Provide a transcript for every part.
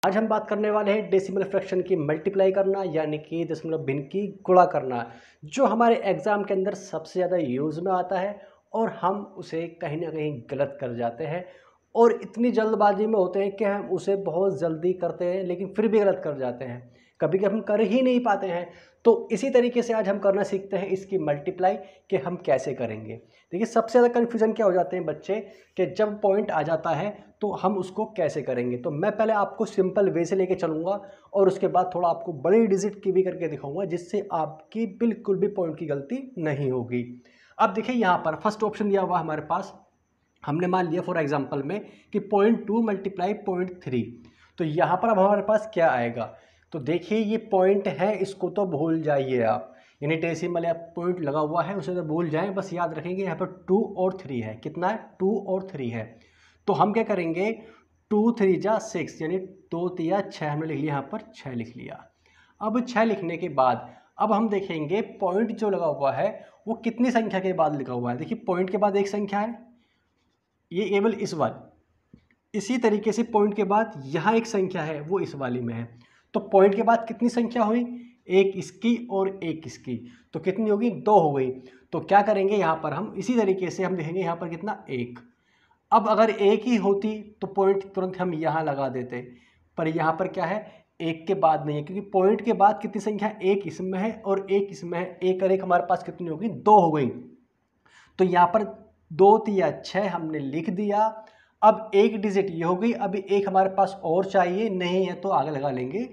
आज हम बात करने वाले हैं डेसिमल फ्रैक्शन की मल्टीप्लाई करना यानी कि दशमलव भिन्न की गुणा करना, जो हमारे एग्ज़ाम के अंदर सबसे ज़्यादा यूज़ में आता है और हम उसे कहीं ना कहीं गलत कर जाते हैं और इतनी जल्दबाजी में होते हैं कि हम उसे बहुत जल्दी करते हैं लेकिन फिर भी गलत कर जाते हैं, कभी कभी हम कर ही नहीं पाते हैं। तो इसी तरीके से आज हम करना सीखते हैं इसकी मल्टीप्लाई कि हम कैसे करेंगे। देखिए सबसे ज़्यादा कन्फ्यूज़न क्या हो जाते हैं बच्चे कि जब पॉइंट आ जाता है तो हम उसको कैसे करेंगे। तो मैं पहले आपको सिंपल वे से लेके चलूँगा और उसके बाद थोड़ा आपको बड़ी डिजिट की भी करके दिखाऊंगा जिससे आपकी बिल्कुल भी पॉइंट की गलती नहीं होगी। अब देखिए यहाँ पर फर्स्ट ऑप्शन दिया हुआ हमारे पास, हमने मान लिया फॉर एग्जांपल में कि 0.2 मल्टीप्लाई 0.3। तो यहाँ पर अब हमारे पास क्या आएगा, तो देखिए ये पॉइंट है, इसको तो भूल जाइए आप, यानी डेसिमल या पॉइंट लगा हुआ है उसे तो भूल जाएं, बस याद रखेंगे यहाँ पर 2 और 3 है। कितना है? 2 और 3 है। तो हम क्या करेंगे, 2 3 जा 6 यानी 2 तिया 6 हमने लिख लिया, यहाँ पर 6 लिख लिया। अब 6 लिखने के बाद अब हम देखेंगे पॉइंट जो लगा हुआ है वो कितनी संख्या के बाद लिखा हुआ है। देखिए पॉइंट के बाद एक संख्या है, ये केवल इस वाली, इसी तरीके से पॉइंट के बाद यहाँ एक संख्या है वो इस वाली में है। तो पॉइंट के बाद कितनी संख्या हुई, एक इसकी और एक इसकी, तो कितनी होगी, 2 हो गई। तो क्या करेंगे यहाँ पर हम इसी तरीके से हम देखेंगे यहाँ पर कितना, एक। अब अगर एक ही होती तो पॉइंट तुरंत हम यहाँ लगा देते, पर यहाँ पर क्या है, एक के बाद नहीं है, क्योंकि पॉइंट के बाद कितनी संख्या, एक इसमें है और एक इसमें है, एक और एक हमारे पास कितनी होगी, 2 हो गई। तो यहाँ पर 2 तिया 6 हमने लिख दिया। अब एक डिजिट ये हो गई, अभी एक हमारे पास और चाहिए, नहीं है तो आगे लगा लेंगे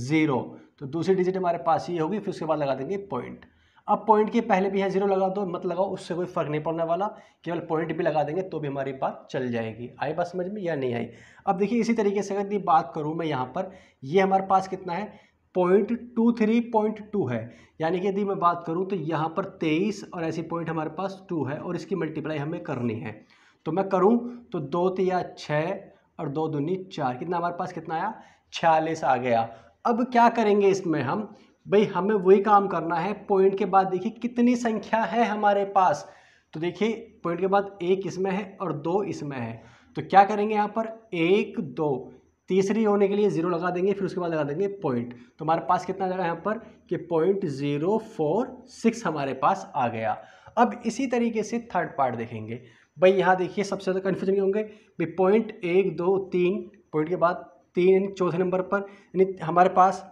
0। तो दूसरी डिजिट हमारे पास ये होगी, फिर उसके बाद लगा देंगे पॉइंट। अब पॉइंट के पहले भी है 0 लगा दो, मत लगाओ, उससे कोई फर्क नहीं पड़ने वाला, केवल पॉइंट भी लगा देंगे तो भी हमारी बात चल जाएगी। आई बात समझ में या नहीं आई? अब देखिए इसी तरीके से अगर ये बात करूँ मैं यहाँ पर, ये हमारे पास कितना है, 0.23.2 है, यानी कि यदि मैं बात करूं तो यहाँ पर 23 और ऐसी पॉइंट हमारे पास 2 है और इसकी मल्टीप्लाई हमें करनी है। तो मैं करूं तो 2 तिया 6 और 2 दूनी 4, कितना हमारे पास कितना आया, 46 आ गया। अब क्या करेंगे इसमें हम, भाई हमें वही काम करना है, पॉइंट के बाद देखिए कितनी संख्या है हमारे पास। तो देखिए पॉइंट के बाद एक इसमें है और 2 इसमें है, तो क्या करेंगे यहाँ पर 1 2, तीसरी होने के लिए 0 लगा देंगे, फिर उसके बाद लगा देंगे पॉइंट। तो हमारे पास कितना आ जाएगा यहाँ पर कि 0.046 हमारे पास आ गया। अब इसी तरीके से थर्ड पार्ट देखेंगे। भाई यहाँ देखिए सबसे ज़्यादा कन्फ्यूजन होंगे भाई, पॉइंट 1 2 3, पॉइंट के बाद 3 चौथे नंबर पर, यानी हमारे पास।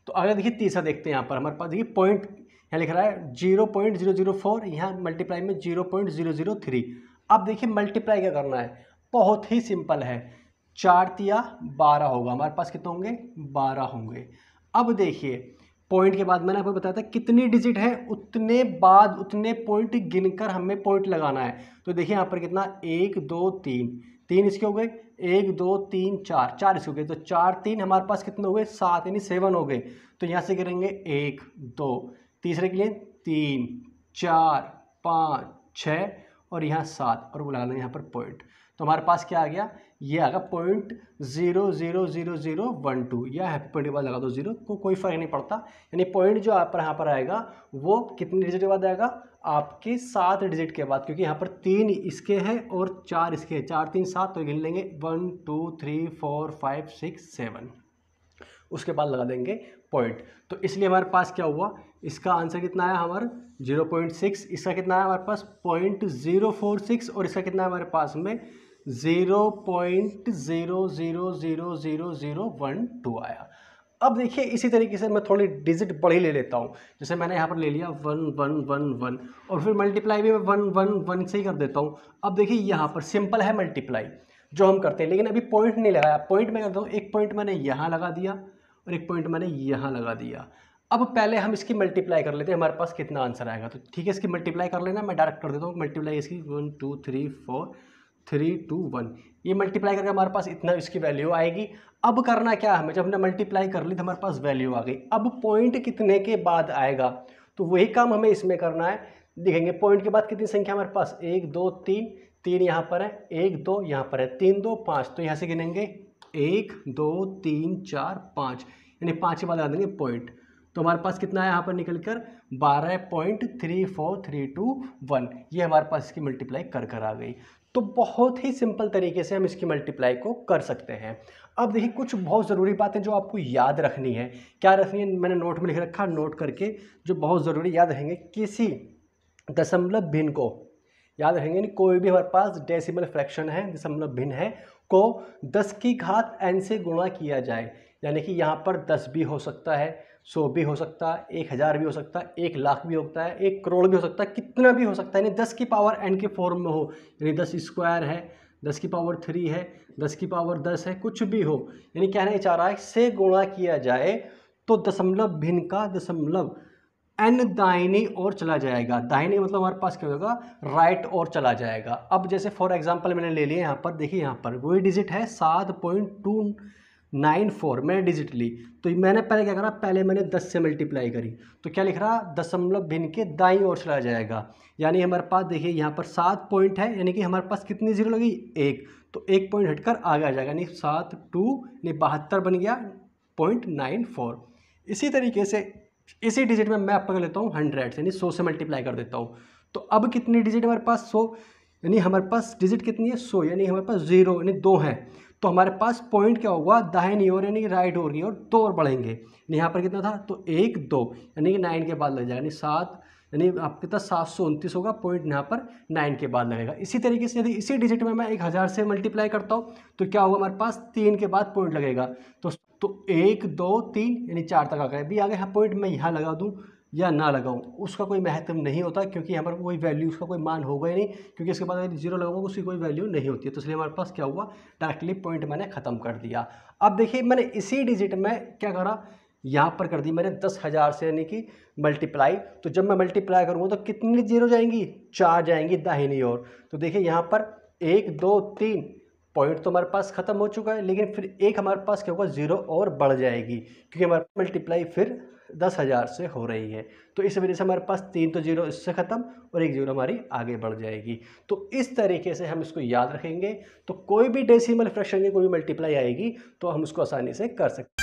तो अगर देखिए तीसरा देखते हैं, यहाँ पर हमारे पास देखिए पॉइंट यहाँ लिख रहा है 0.004, यहाँ मल्टीप्लाई में 0.003। अब देखिए मल्टीप्लाई क्या करना है, बहुत ही सिंपल है, 4 तिया 12 होगा, हमारे पास कितने होंगे, 12 होंगे। अब देखिए पॉइंट के बाद मैंने आपको बताया था कितनी डिजिट है उतने बाद उतने पॉइंट गिनकर हमें पॉइंट लगाना है। तो देखिए यहाँ पर कितना, 1 2 3, 3 इसके हो गए, 1 2 3 4, 4 इसके हो गए, तो 4 3 हमारे पास कितने हो गए, 7 यानी 7 हो गए। तो यहाँ से करेंगे 1 2, तीसरे के लिए 3 4 5 6 और यहाँ 7 और वो लगा देंगे यहाँ पर पॉइंट। तो हमारे पास क्या आ गया, ये आ गया 0.00012, या हैप्पी पॉइंट के बाद लगा दो 0, को कोई फर्क नहीं पड़ता। यानी पॉइंट जो आप यहाँ पर आएगा वो कितनी डिजिट के बाद आएगा, आपके 7 डिजिट के बाद, क्योंकि यहाँ पर 3 इसके हैं और 4 इसके हैं, 4 3 7, तो गिन लेंगे 1 2 3 4 5 6 7, उसके बाद लगा देंगे पॉइंट। तो इसलिए हमारे पास क्या हुआ, इसका आंसर कितना आया हमारा 0.6, इसका कितना आया हमारे पास 0.046 और इसका कितना है हमारे पास में 0.000012 आया। अब देखिए इसी तरीके से मैं थोड़ी डिजिट बड़ी ले लेता हूँ, जैसे मैंने यहाँ पर ले लिया 1 1 1 1 और फिर मल्टीप्लाई भी मैं 1 1 1 से ही कर देता हूँ। अब देखिए यहाँ पर सिंपल है मल्टीप्लाई जो हम करते हैं, लेकिन अभी पॉइंट नहीं लगाया, पॉइंट मैं करता हूँ, एक पॉइंट मैंने यहाँ लगा दिया और एक पॉइंट मैंने यहाँ लगा दिया। अब पहले हम इसकी मल्टीप्लाई कर लेते हैं, हमारे पास कितना आंसर आएगा। तो ठीक है इसकी मल्टीप्लाई कर लेना, मैं डायरेक्ट कर देता हूँ मल्टीप्लाई इसकी, 1 2 3 4 3 2 1, ये मल्टीप्लाई करके हमारे पास इतना इसकी वैल्यू आएगी। अब करना क्या हमें, जब हमने मल्टीप्लाई कर ली तो हमारे पास वैल्यू आ गई, अब पॉइंट कितने के बाद आएगा, तो वही काम हमें इसमें करना है। देखेंगे पॉइंट के बाद कितनी संख्या हमारे पास, 1 2 3, 3 यहाँ पर है, 1 2 यहाँ पर है, 3 2 5, तो यहाँ से गिनेंगे 1 2 3 4 5, यानी 5 के बाद लगा देंगे पॉइंट। तो हमारे पास कितना है यहाँ पर निकल कर 12.34321, ये हमारे पास इसकी मल्टीप्लाई कर आ गई। तो बहुत ही सिंपल तरीके से हम इसकी मल्टीप्लाई को कर सकते हैं। अब देखिए कुछ बहुत ज़रूरी बातें जो आपको याद रखनी है। क्या रखनी है, मैंने नोट में लिख रखा, नोट करके जो बहुत ज़रूरी याद रखेंगे, किसी दशमलव भिन्न को याद रखेंगे नहीं, कोई भी हमारे पास डेसिमल फ्रैक्शन है, दशमलव भिन्न है, को 10 की घात n से गुणा किया जाए। यानी कि यहाँ पर 10 भी हो सकता है, 100 भी हो सकता है, 1000 भी हो सकता है, 1 लाख भी होता है, 1 करोड़ भी हो सकता है, कितना भी हो सकता है, यानी 10 की पावर n के फॉर्म में हो, यानी 10 स्क्वायर है, 10 की पावर 3 है, 10 की पावर 10 है, कुछ भी हो, यानी कहना ये चाह रहा है से गुणा किया जाए तो दशमलव भिन्न का दशमलव n दाहिनी ओर चला जाएगा। दाहिनी मतलब हमारे पास क्या होगा, राइट ओर चला जाएगा। अब जैसे फॉर एग्जांपल मैंने ले लिया, यहाँ पर देखिए, यहाँ पर वही डिजिट है 7.294, मैंने डिजिट ली, तो मैंने पहले क्या करा, पहले मैंने 10 से मल्टीप्लाई करी, तो क्या लिख रहा, दशमलव भिन्न के दाईं ओर चला जाएगा। यानी हमारे पास देखिए यहाँ पर 7 पॉइंट है, यानी कि हमारे पास कितनी जीरो लगी, 1, तो 1 पॉइंट हटकर आगे आ जाएगा, यानी 72 बन गया 0.94। इसी तरीके से इसी डिजिट में मैं आपका लेता हूँ 100 यानी 100 से मल्टीप्लाई कर देता हूँ। तो अब कितनी डिजिट हमारे पास, 100, यानी हमारे पास डिजिट कितनी है, 100, यानी हमारे पास 0 यानी 2 है, तो हमारे पास पॉइंट क्या होगा, दाहिनी ओर यानी राइट ओर की ओर 2 और बढ़ेंगे, यानी यहाँ पर कितना था, तो 1 2 यानी कि 9 के बाद लग जाएगा, यानी 7, यानी आपके पास 729 होगा, पॉइंट यहाँ पर 9 के बाद लगेगा। इसी तरीके से यदि इसी डिजिट में मैं 1000 से मल्टीप्लाई करता हूँ तो क्या होगा, हमारे पास 3 के बाद पॉइंट लगेगा, तो 1 2 3 यानी 4 तक आ गए। भी आगे, हाँ पॉइंट मैं यहाँ लगा दूँ या ना लगाऊँ उसका कोई महत्व नहीं होता, क्योंकि यहाँ पर कोई वैल्यू, उसका कोई मान होगा ही नहीं, क्योंकि इसके बाद अगर 0 लगाऊंगा उसकी कोई वैल्यू नहीं होती है। तो इसलिए हमारे पास क्या हुआ, डायरेक्टली पॉइंट मैंने ख़त्म कर दिया। अब देखिए मैंने इसी डिजिट में क्या करा, यहाँ पर कर दी मैंने 10,000 से, यानी कि मल्टीप्लाई। तो जब मैं मल्टीप्लाई करूँगा तो कितनी जीरो जाएंगी, 4 जाएंगी दाहिनी ओर। तो देखिए यहाँ पर 1 2 3 पॉइंट तो हमारे पास ख़त्म हो चुका है, लेकिन फिर एक हमारे पास क्या होगा, 0 और बढ़ जाएगी, क्योंकि हमारे मल्टीप्लाई फिर 10,000 से हो रही है। तो इस वजह से हमारे पास 3 तो 0 इससे ख़त्म और 1 0 हमारी आगे बढ़ जाएगी। तो इस तरीके से हम इसको याद रखेंगे, तो कोई भी डेसिमल फ्रैक्शन की कोई भी मल्टीप्लाई आएगी तो हम उसको आसानी से कर सकते हैं।